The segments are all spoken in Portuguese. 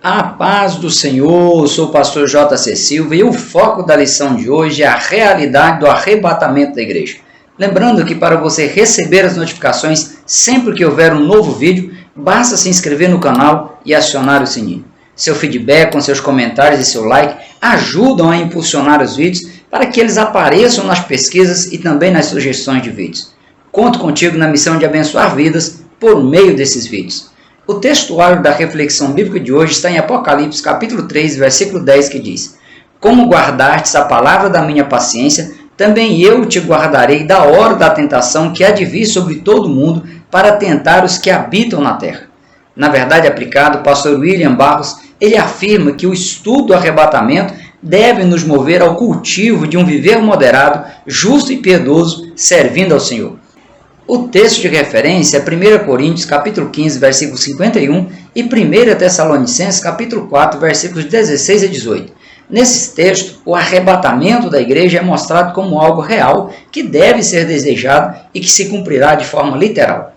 A paz do Senhor, eu sou o pastor J.C. Silva e o foco da lição de hoje é a realidade do arrebatamento da igreja. Lembrando que para você receber as notificações sempre que houver um novo vídeo, basta se inscrever no canal e acionar o sininho. Seu feedback com seus comentários e seu like ajudam a impulsionar os vídeos para que eles apareçam nas pesquisas e também nas sugestões de vídeos. Conto contigo na missão de abençoar vidas por meio desses vídeos. O textuário da reflexão bíblica de hoje está em Apocalipse capítulo 3, versículo 10, que diz: Como guardastes a palavra da minha paciência, também eu te guardarei da hora da tentação que há de vir sobre todo o mundo para tentar os que habitam na terra. Na verdade aplicado, o pastor William Barros, ele afirma que o estudo do arrebatamento deve nos mover ao cultivo de um viver moderado, justo e piedoso, servindo ao Senhor. O texto de referência é 1 Coríntios capítulo 15, versículo 51 e 1 Tessalonicenses capítulo 4, versículos 16 a 18. Nesses textos, o arrebatamento da igreja é mostrado como algo real que deve ser desejado e que se cumprirá de forma literal.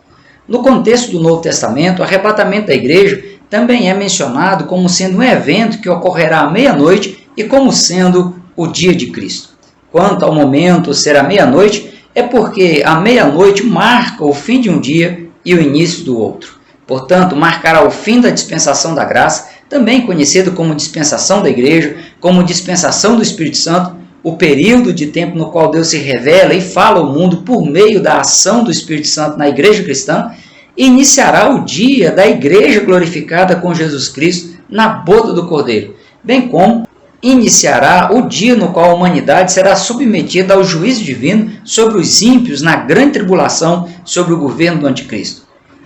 No contexto do Novo Testamento, o arrebatamento da igreja também é mencionado como sendo um evento que ocorrerá à meia-noite e como sendo o dia de Cristo. Quanto ao momento ser a meia-noite, é porque a meia-noite marca o fim de um dia e o início do outro. Portanto, marcará o fim da dispensação da graça, também conhecido como dispensação da igreja, como dispensação do Espírito Santo, o período de tempo no qual Deus se revela e fala ao mundo por meio da ação do Espírito Santo na igreja cristã, e iniciará o dia da igreja glorificada com Jesus Cristo na boda do Cordeiro, bem como iniciará o dia no qual a humanidade será submetida ao juízo divino sobre os ímpios na grande tribulação sobre o governo do anticristo.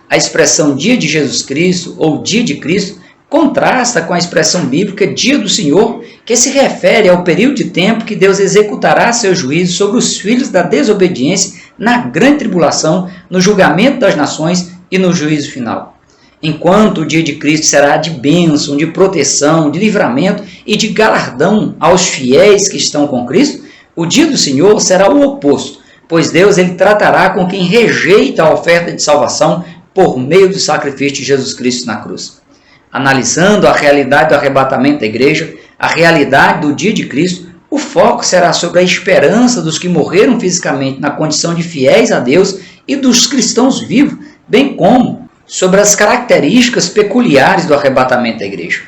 A expressão dia de Jesus Cristo ou dia de Cristo contrasta com a expressão bíblica dia do Senhor, que se refere ao período de tempo que Deus executará seu juízo sobre os filhos da desobediência na grande tribulação, no julgamento das nações e no juízo final. Enquanto o dia de Cristo será de bênção, de proteção, de livramento e de galardão aos fiéis que estão com Cristo, o dia do Senhor será o oposto, pois Deus ele tratará com quem rejeita a oferta de salvação por meio do sacrifício de Jesus Cristo na cruz. Analisando a realidade do arrebatamento da igreja, a realidade do dia de Cristo, o foco será sobre a esperança dos que morreram fisicamente na condição de fiéis a Deus e dos cristãos vivos, bem como sobre as características peculiares do arrebatamento da igreja.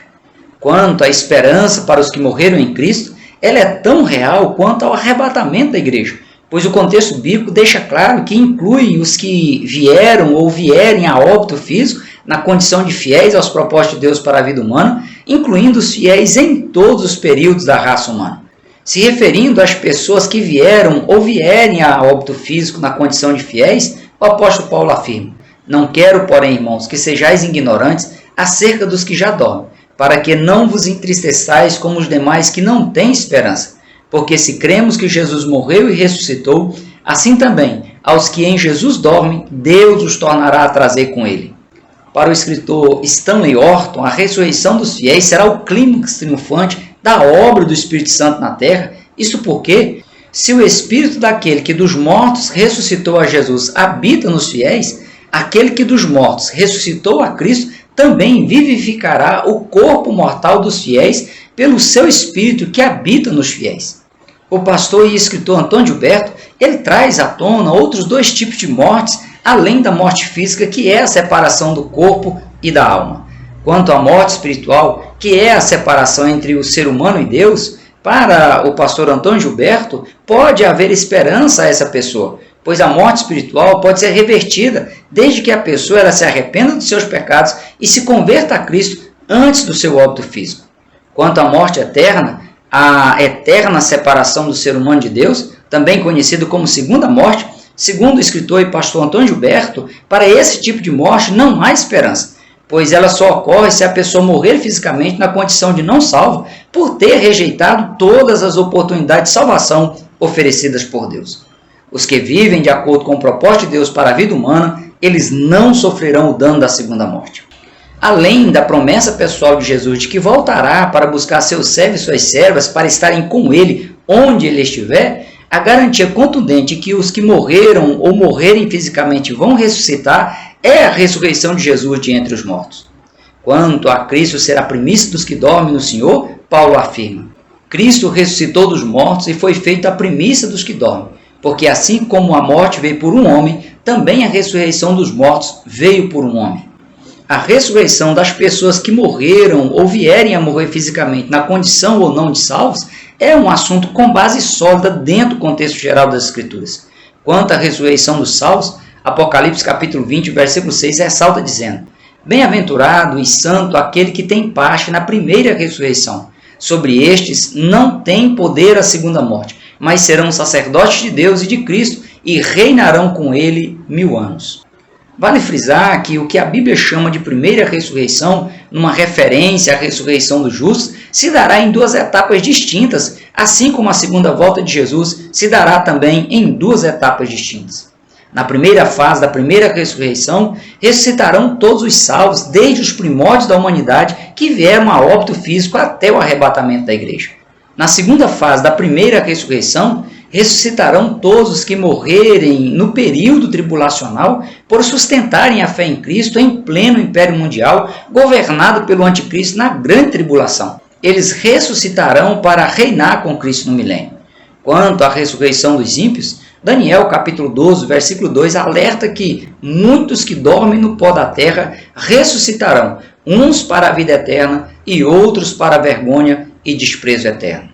Quanto à esperança para os que morreram em Cristo, ela é tão real quanto ao arrebatamento da igreja, pois o contexto bíblico deixa claro que inclui os que vieram ou vierem a óbito físico na condição de fiéis aos propósitos de Deus para a vida humana, incluindo os fiéis em todos os períodos da raça humana. Se referindo às pessoas que vieram ou vierem a óbito físico na condição de fiéis, o apóstolo Paulo afirma: Não quero, porém, irmãos, que sejais ignorantes acerca dos que já dormem, para que não vos entristeçais como os demais que não têm esperança. Porque se cremos que Jesus morreu e ressuscitou, assim também, aos que em Jesus dormem, Deus os tornará a trazer com ele. Para o escritor Stanley Orton, a ressurreição dos fiéis será o clímax triunfante da obra do Espírito Santo na terra. Isso porque, se o Espírito daquele que dos mortos ressuscitou a Jesus habita nos fiéis, aquele que dos mortos ressuscitou a Cristo também vivificará o corpo mortal dos fiéis pelo seu Espírito que habita nos fiéis. O pastor e escritor Antônio Gilberto, ele traz à tona outros dois tipos de mortes, além da morte física, que é a separação do corpo e da alma. Quanto à morte espiritual, que é a separação entre o ser humano e Deus, para o pastor Antônio Gilberto, pode haver esperança a essa pessoa, pois a morte espiritual pode ser revertida desde que a pessoa ela se arrependa dos seus pecados e se converta a Cristo antes do seu óbito físico. Quanto à morte eterna, a eterna separação do ser humano de Deus, também conhecido como segunda morte, segundo o escritor e pastor Antônio Gilberto, para esse tipo de morte não há esperança, pois ela só ocorre se a pessoa morrer fisicamente na condição de não salvo por ter rejeitado todas as oportunidades de salvação oferecidas por Deus. Os que vivem de acordo com o propósito de Deus para a vida humana, eles não sofrerão o dano da segunda morte. Além da promessa pessoal de Jesus de que voltará para buscar seus servos e suas servas para estarem com ele onde ele estiver, a garantia contundente que os que morreram ou morrerem fisicamente vão ressuscitar é a ressurreição de Jesus de entre os mortos. Quanto a Cristo ser a primícia dos que dormem no Senhor, Paulo afirma: Cristo ressuscitou dos mortos e foi feito a primícia dos que dormem, porque assim como a morte veio por um homem, também a ressurreição dos mortos veio por um homem. A ressurreição das pessoas que morreram ou vierem a morrer fisicamente na condição ou não de salvos é um assunto com base sólida dentro do contexto geral das Escrituras. Quanto à ressurreição dos salvos, Apocalipse capítulo 20, versículo 6 ressalta dizendo: Bem-aventurado e santo aquele que tem parte na primeira ressurreição. Sobre estes não tem poder a segunda morte, mas serão sacerdotes de Deus e de Cristo e reinarão com ele 1000 anos. Vale frisar que o que a Bíblia chama de primeira ressurreição, numa referência à ressurreição dos justos, se dará em 2 etapas distintas, assim como a segunda volta de Jesus se dará também em 2 etapas distintas. Na primeira fase da primeira ressurreição, ressuscitarão todos os salvos, desde os primórdios da humanidade, que vieram a óbito físico até o arrebatamento da igreja. Na segunda fase da primeira ressurreição, ressuscitarão todos os que morrerem no período tribulacional por sustentarem a fé em Cristo em pleno império mundial, governado pelo anticristo na grande tribulação. Eles ressuscitarão para reinar com Cristo no milênio. Quanto à ressurreição dos ímpios, Daniel capítulo 12, versículo 2 alerta que muitos que dormem no pó da terra ressuscitarão, uns para a vida eterna e outros para a vergonha e desprezo eterno.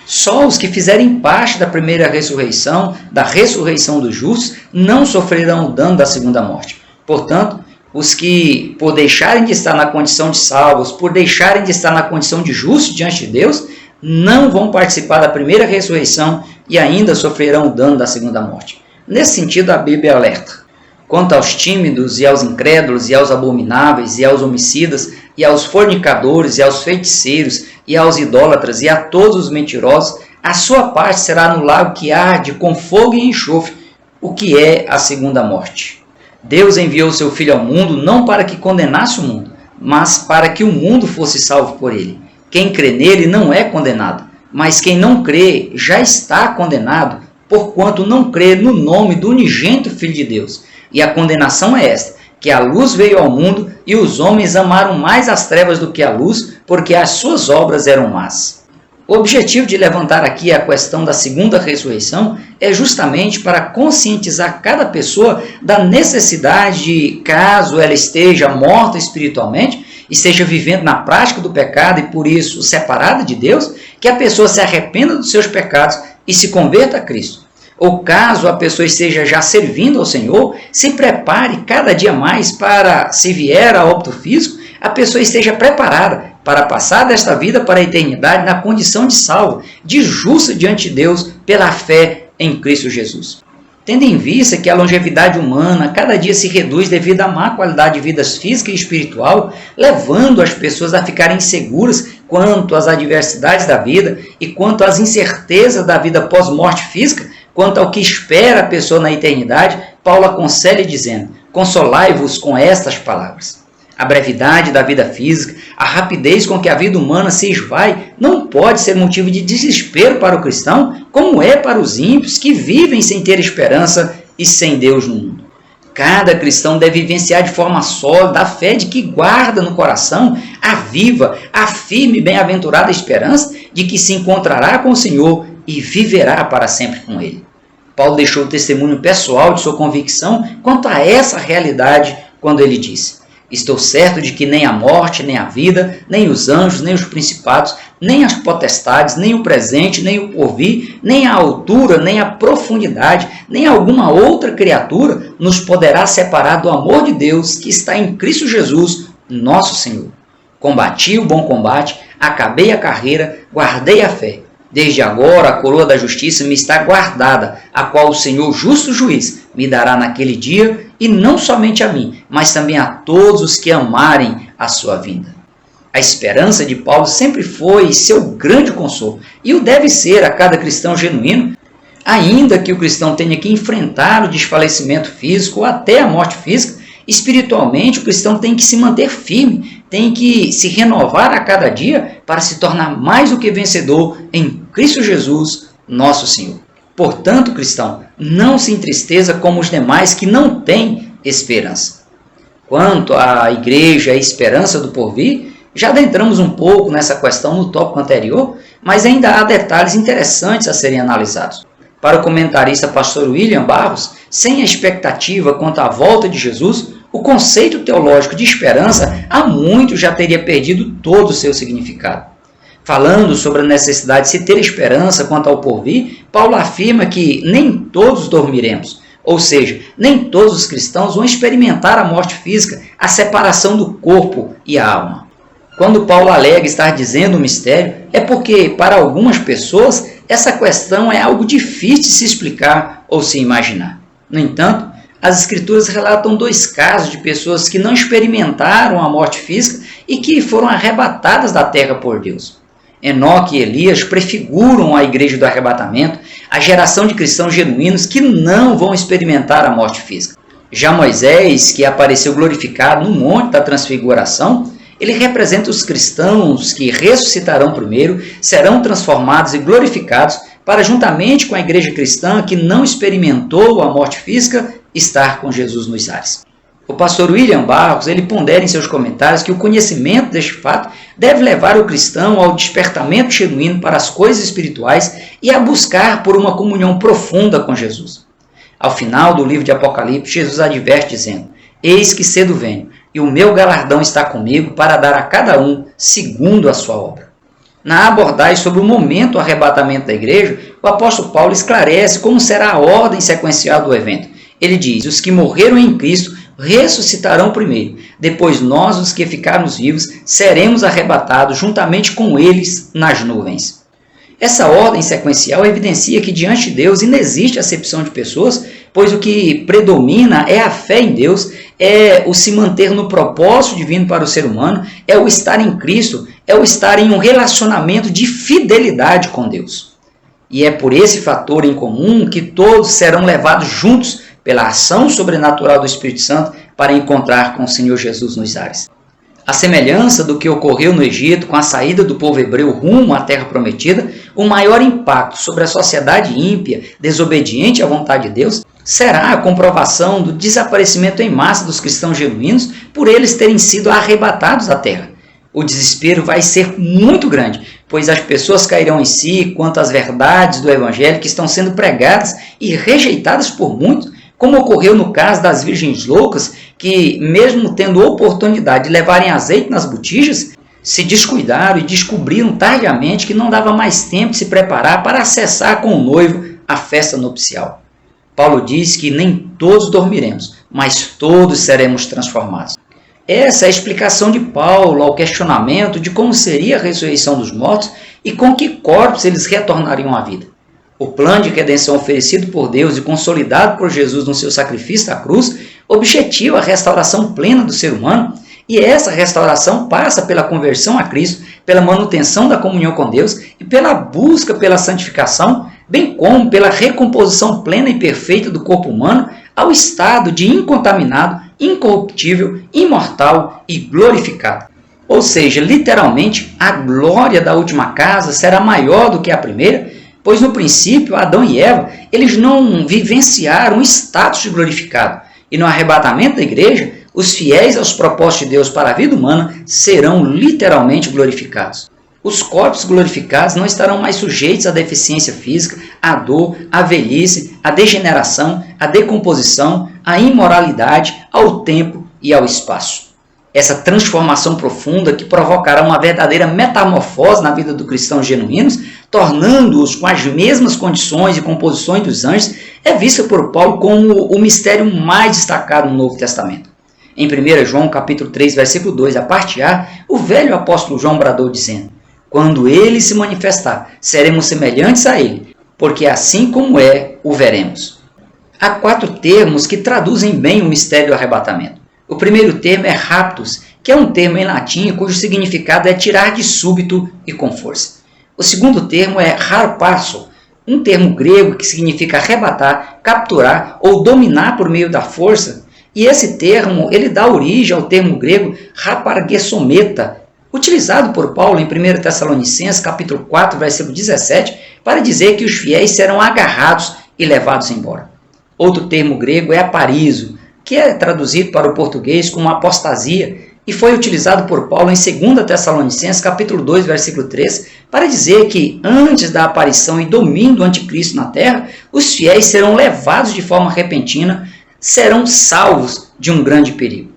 Só os que fizerem parte da primeira ressurreição, da ressurreição dos justos, não sofrerão o dano da segunda morte. Portanto, os que, por deixarem de estar na condição de salvos, por deixarem de estar na condição de justos diante de Deus, não vão participar da primeira ressurreição e ainda sofrerão o dano da segunda morte. Nesse sentido, a Bíblia alerta: quanto aos tímidos e aos incrédulos e aos abomináveis e aos homicidas e aos fornicadores e aos feiticeiros e aos idólatras e a todos os mentirosos, a sua parte será no lago que arde com fogo e enxofre, o que é a segunda morte. Deus enviou seu Filho ao mundo não para que condenasse o mundo, mas para que o mundo fosse salvo por ele. Quem crê nele não é condenado, mas quem não crê já está condenado, porquanto não crê no nome do unigênito Filho de Deus. E a condenação é esta, que a luz veio ao mundo e os homens amaram mais as trevas do que a luz, porque as suas obras eram más. O objetivo de levantar aqui a questão da segunda ressurreição é justamente para conscientizar cada pessoa da necessidade de, caso ela esteja morta espiritualmente, esteja vivendo na prática do pecado e por isso separada de Deus, que a pessoa se arrependa dos seus pecados e se converta a Cristo. Ou caso a pessoa esteja já servindo ao Senhor, se prepare cada dia mais para, se vier a óbito físico, a pessoa esteja preparada para passar desta vida para a eternidade na condição de salvo, de justo diante de Deus pela fé em Cristo Jesus. Tendo em vista que a longevidade humana cada dia se reduz devido à má qualidade de vida física e espiritual, levando as pessoas a ficarem inseguras quanto às adversidades da vida e quanto às incertezas da vida pós-morte física, quanto ao que espera a pessoa na eternidade, Paulo aconselha dizendo: consolai-vos com estas palavras. A brevidade da vida física, a rapidez com que a vida humana se esvai, não pode ser motivo de desespero para o cristão, como é para os ímpios que vivem sem ter esperança e sem Deus no mundo. Cada cristão deve vivenciar de forma sólida a fé de que guarda no coração a viva, a firme e bem-aventurada esperança de que se encontrará com o Senhor e viverá para sempre com Ele. Paulo deixou o testemunho pessoal de sua convicção quanto a essa realidade quando ele disse: estou certo de que nem a morte, nem a vida, nem os anjos, nem os principados, nem as potestades, nem o presente, nem o porvir, nem a altura, nem a profundidade, nem alguma outra criatura nos poderá separar do amor de Deus que está em Cristo Jesus, nosso Senhor. Combati o bom combate, acabei a carreira, guardei a fé. Desde agora a coroa da justiça me está guardada, a qual o Senhor, justo juiz, me dará naquele dia, e não somente a mim, mas também a todos os que amarem a sua vinda. A esperança de Paulo sempre foi seu grande consolo, e o deve ser a cada cristão genuíno, ainda que o cristão tenha que enfrentar o desfalecimento físico ou até a morte física. Espiritualmente, o cristão tem que se manter firme, tem que se renovar a cada dia para se tornar mais do que vencedor em Cristo Jesus, nosso Senhor. Portanto, cristão, não se entristeça como os demais que não têm esperança. Quanto à igreja e esperança do porvir, já adentramos um pouco nessa questão no tópico anterior, mas ainda há detalhes interessantes a serem analisados. Para o comentarista pastor William Barros, sem a expectativa quanto à volta de Jesus, o conceito teológico de esperança há muito já teria perdido todo o seu significado. Falando sobre a necessidade de se ter esperança quanto ao porvir, Paulo afirma que nem todos dormiremos, ou seja, nem todos os cristãos vão experimentar a morte física, a separação do corpo e a alma. Quando Paulo alega estar dizendo um mistério, é porque, para algumas pessoas, essa questão é algo difícil de se explicar ou se imaginar. No entanto, as Escrituras relatam 2 casos de pessoas que não experimentaram a morte física e que foram arrebatadas da terra por Deus. Enoque e Elias prefiguram a igreja do arrebatamento, a geração de cristãos genuínos que não vão experimentar a morte física. Já Moisés, que apareceu glorificado no Monte da Transfiguração, ele representa os cristãos que ressuscitarão primeiro, serão transformados e glorificados para, juntamente com a igreja cristã que não experimentou a morte física, estar com Jesus nos ares. O pastor William Barros, ele pondera em seus comentários que o conhecimento deste fato deve levar o cristão ao despertamento genuíno para as coisas espirituais e a buscar por uma comunhão profunda com Jesus. Ao final do livro de Apocalipse, Jesus adverte dizendo: "Eis que cedo venho, e o meu galardão está comigo para dar a cada um segundo a sua obra." Na abordagem sobre o momento do arrebatamento da igreja, o apóstolo Paulo esclarece como será a ordem sequencial do evento. Ele diz: "Os que morreram em Cristo ressuscitarão primeiro. Depois nós, os que ficarmos vivos, seremos arrebatados juntamente com eles nas nuvens." Essa ordem sequencial evidencia que diante de Deus inexiste acepção de pessoas, pois o que predomina é a fé em Deus, é o se manter no propósito divino para o ser humano, é o estar em Cristo, é o estar em um relacionamento de fidelidade com Deus. E é por esse fator em comum que todos serão levados juntos pela ação sobrenatural do Espírito Santo para encontrar com o Senhor Jesus nos ares. A semelhança do que ocorreu no Egito com a saída do povo hebreu rumo à terra prometida, o maior impacto sobre a sociedade ímpia, desobediente à vontade de Deus, será a comprovação do desaparecimento em massa dos cristãos genuínos por eles terem sido arrebatados da terra. O desespero vai ser muito grande, pois as pessoas cairão em si quanto às verdades do Evangelho que estão sendo pregadas e rejeitadas por muitos, como ocorreu no caso das virgens loucas, que, mesmo tendo oportunidade de levarem azeite nas botijas, se descuidaram e descobriram tardiamente que não dava mais tempo de se preparar para acessar com o noivo a festa nupcial. Paulo diz que nem todos dormiremos, mas todos seremos transformados. Essa é a explicação de Paulo ao questionamento de como seria a ressurreição dos mortos e com que corpos eles retornariam à vida. O plano de redenção oferecido por Deus e consolidado por Jesus no seu sacrifício da cruz objetiva a restauração plena do ser humano, e essa restauração passa pela conversão a Cristo, pela manutenção da comunhão com Deus e pela busca pela santificação, bem como pela recomposição plena e perfeita do corpo humano ao estado de incontaminado, incorruptível, imortal e glorificado. Ou seja, literalmente, a glória da última casa será maior do que a primeira, pois no princípio, Adão e Eva, eles não vivenciaram o status de glorificado. E no arrebatamento da igreja, os fiéis aos propósitos de Deus para a vida humana serão literalmente glorificados. Os corpos glorificados não estarão mais sujeitos à deficiência física, à dor, à velhice, à degeneração, à decomposição, à imoralidade, ao tempo e ao espaço. Essa transformação profunda que provocará uma verdadeira metamorfose na vida dos cristãos genuínos, tornando-os com as mesmas condições e composições dos anjos, é vista por Paulo como o mistério mais destacado no Novo Testamento. Em 1 João capítulo 3, versículo 2, a parte A, o velho apóstolo João bradou dizendo: "Quando ele se manifestar, seremos semelhantes a ele, porque assim como é, o veremos." Há 4 termos que traduzem bem o mistério do arrebatamento. O primeiro termo é raptus, que é um termo em latim cujo significado é tirar de súbito e com força. O segundo termo é harpazo, um termo grego que significa arrebatar, capturar ou dominar por meio da força, e esse termo ele dá origem ao termo grego rapargesometa, utilizado por Paulo em 1 Tessalonicenses capítulo 4, versículo 17, para dizer que os fiéis serão agarrados e levados embora. Outro termo grego é aparizo, que é traduzido para o português como apostasia, e foi utilizado por Paulo em 2 Tessalonicenses, capítulo 2, versículo 3, para dizer que antes da aparição e domínio do anticristo na terra, os fiéis serão levados de forma repentina, serão salvos de um grande perigo.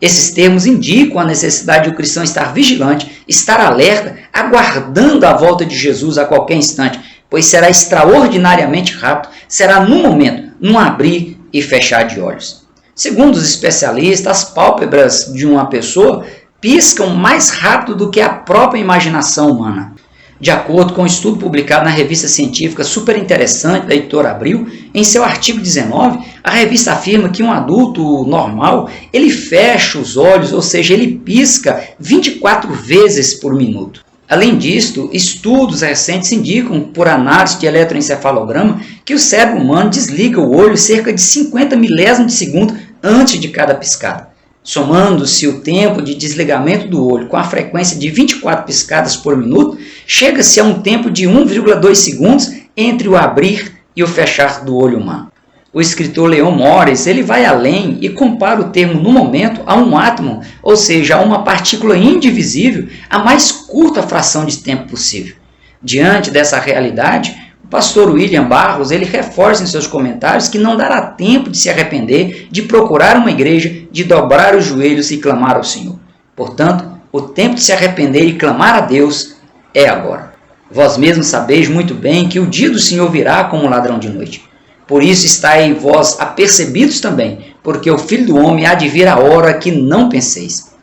Esses termos indicam a necessidade do cristão estar vigilante, estar alerta, aguardando a volta de Jesus a qualquer instante, pois será extraordinariamente rápido, será num momento, num abrir e fechar de olhos. Segundo os especialistas, as pálpebras de uma pessoa piscam mais rápido do que a própria imaginação humana. De acordo com um estudo publicado na revista científica super interessante da editora Abril, em seu artigo 19, a revista afirma que um adulto normal, ele fecha os olhos, ou seja, ele pisca 24 vezes por minuto. Além disso, estudos recentes indicam, por análise de eletroencefalograma, que o cérebro humano desliga o olho cerca de 50 milésimos de segundo antes de cada piscada. Somando-se o tempo de desligamento do olho com a frequência de 24 piscadas por minuto, chega-se a um tempo de 1,2 segundos entre o abrir e o fechar do olho humano. O escritor Leon Morris ele vai além e compara o termo no momento a um átomo, ou seja, a uma partícula indivisível, a mais curta fração de tempo possível. Diante dessa realidade, o pastor William Barros ele reforça em seus comentários que não dará tempo de se arrepender, de procurar uma igreja, de dobrar os joelhos e clamar ao Senhor. Portanto, o tempo de se arrepender e clamar a Deus é agora. Vós mesmos sabeis muito bem que o dia do Senhor virá como um ladrão de noite. Por isso estáis vós apercebidos também, porque o Filho do Homem há de vir a hora que não penseis.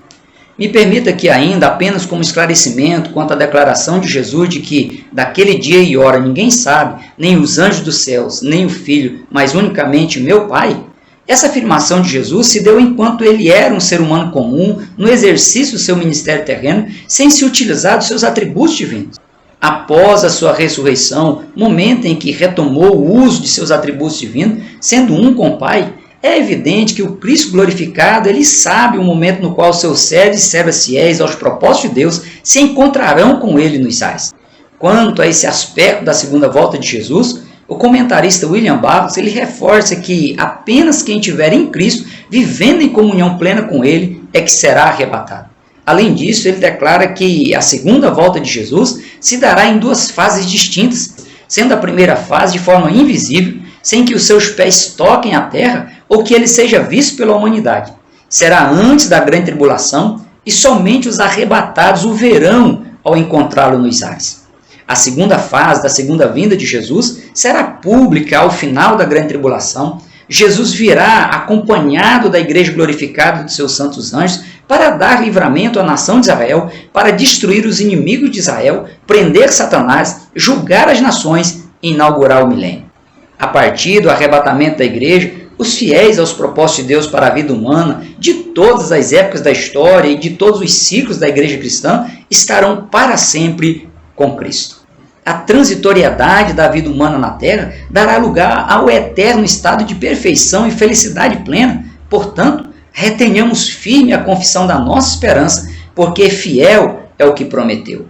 Me permita que ainda, apenas como esclarecimento quanto à declaração de Jesus de que daquele dia e hora ninguém sabe, nem os anjos dos céus, nem o Filho, mas unicamente meu Pai, essa afirmação de Jesus se deu enquanto ele era um ser humano comum, no exercício do seu ministério terreno, sem se utilizar dos seus atributos divinos. Após a sua ressurreição, momento em que retomou o uso de seus atributos divinos, sendo um com o Pai, é evidente que o Cristo glorificado, ele sabe o momento no qual seus servos e servas fiéis aos propósitos de Deus se encontrarão com ele nos ares. Quanto a esse aspecto da segunda volta de Jesus, o comentarista William Barros ele reforça que apenas quem estiver em Cristo, vivendo em comunhão plena com ele, é que será arrebatado. Além disso, ele declara que a segunda volta de Jesus se dará em duas fases distintas, sendo a primeira fase de forma invisível, sem que os seus pés toquem a terra ou que ele seja visto pela humanidade. Será antes da grande tribulação e somente os arrebatados o verão ao encontrá-lo nos ares. A segunda fase da segunda vinda de Jesus será pública ao final da grande tribulação. Jesus virá acompanhado da igreja glorificada dos seus santos anjos para dar livramento à nação de Israel, para destruir os inimigos de Israel, prender Satanás, julgar as nações e inaugurar o milênio. A partir do arrebatamento da igreja, os fiéis aos propósitos de Deus para a vida humana, de todas as épocas da história e de todos os ciclos da igreja cristã, estarão para sempre com Cristo. A transitoriedade da vida humana na terra dará lugar ao eterno estado de perfeição e felicidade plena. Portanto, retenhamos firme a confissão da nossa esperança, porque fiel é o que prometeu.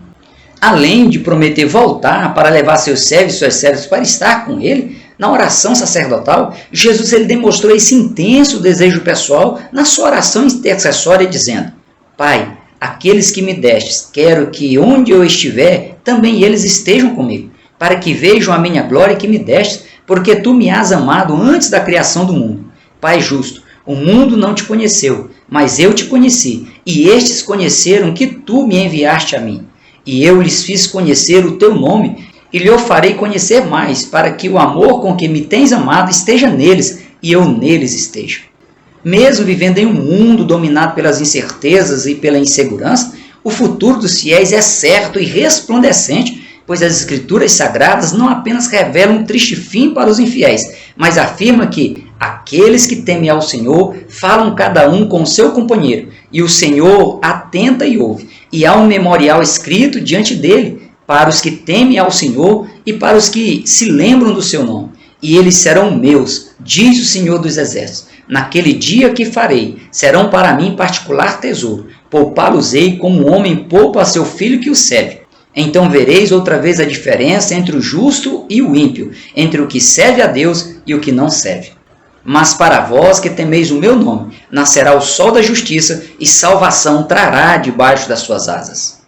Além de prometer voltar para levar seus servos e suas servas para estar com ele, na oração sacerdotal, Jesus ele demonstrou esse intenso desejo pessoal na sua oração intercessória, dizendo: Pai, aqueles que me destes, quero que onde eu estiver, também eles estejam comigo, para que vejam a minha glória que me destes, porque tu me has amado antes da criação do mundo. Pai justo, o mundo não te conheceu, mas eu te conheci, e estes conheceram que tu me enviaste a mim. E eu lhes fiz conhecer o teu nome, e lhe farei conhecer mais, para que o amor com que me tens amado esteja neles, e eu neles esteja. Mesmo vivendo em um mundo dominado pelas incertezas e pela insegurança, o futuro dos fiéis é certo e resplandecente, pois as Escrituras Sagradas não apenas revelam um triste fim para os infiéis, mas afirma que aqueles que temem ao Senhor falam cada um com o seu companheiro, e o Senhor atenta e ouve, e há um memorial escrito diante dele para os que temem ao Senhor e para os que se lembram do seu nome. E eles serão meus, diz o Senhor dos Exércitos. Naquele dia que farei, serão para mim particular tesouro. Poupá-los-ei como um homem poupa a seu filho que o serve. Então vereis outra vez a diferença entre o justo e o ímpio, entre o que serve a Deus e o que não serve. Mas para vós que temeis o meu nome, nascerá o sol da justiça e salvação trará debaixo das suas asas.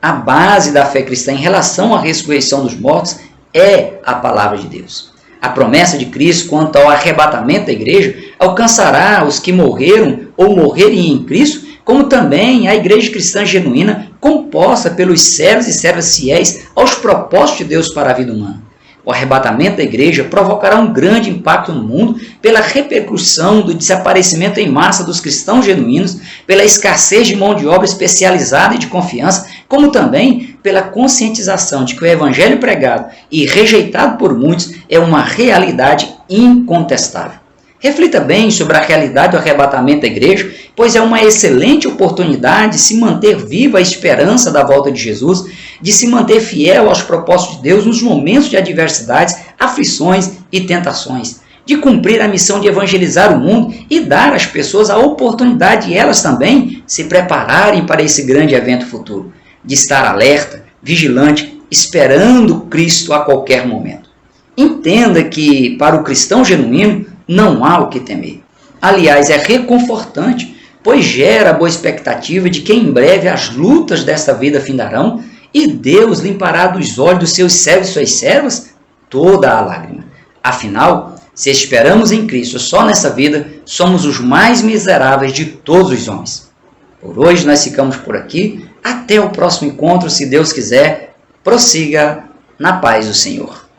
A base da fé cristã em relação à ressurreição dos mortos é a palavra de Deus. A promessa de Cristo quanto ao arrebatamento da igreja alcançará os que morreram ou morrerem em Cristo, como também a igreja cristã genuína composta pelos servos e servas fiéis aos propósitos de Deus para a vida humana. O arrebatamento da igreja provocará um grande impacto no mundo pela repercussão do desaparecimento em massa dos cristãos genuínos, pela escassez de mão de obra especializada e de confiança, como também pela conscientização de que o evangelho pregado e rejeitado por muitos é uma realidade incontestável. Reflita bem sobre a realidade do arrebatamento da igreja, pois é uma excelente oportunidade de se manter viva a esperança da volta de Jesus, de se manter fiel aos propósitos de Deus nos momentos de adversidades, aflições e tentações, de cumprir a missão de evangelizar o mundo e dar às pessoas a oportunidade de elas também se prepararem para esse grande evento futuro, de estar alerta, vigilante, esperando Cristo a qualquer momento. Entenda que, para o cristão genuíno, não há o que temer. Aliás, é reconfortante, pois gera a boa expectativa de que em breve as lutas desta vida findarão e Deus limpará dos olhos dos seus servos e suas servas toda a lágrima. Afinal, se esperamos em Cristo só nessa vida, somos os mais miseráveis de todos os homens. Por hoje nós ficamos por aqui. Até o próximo encontro, se Deus quiser. Prossiga na paz do Senhor.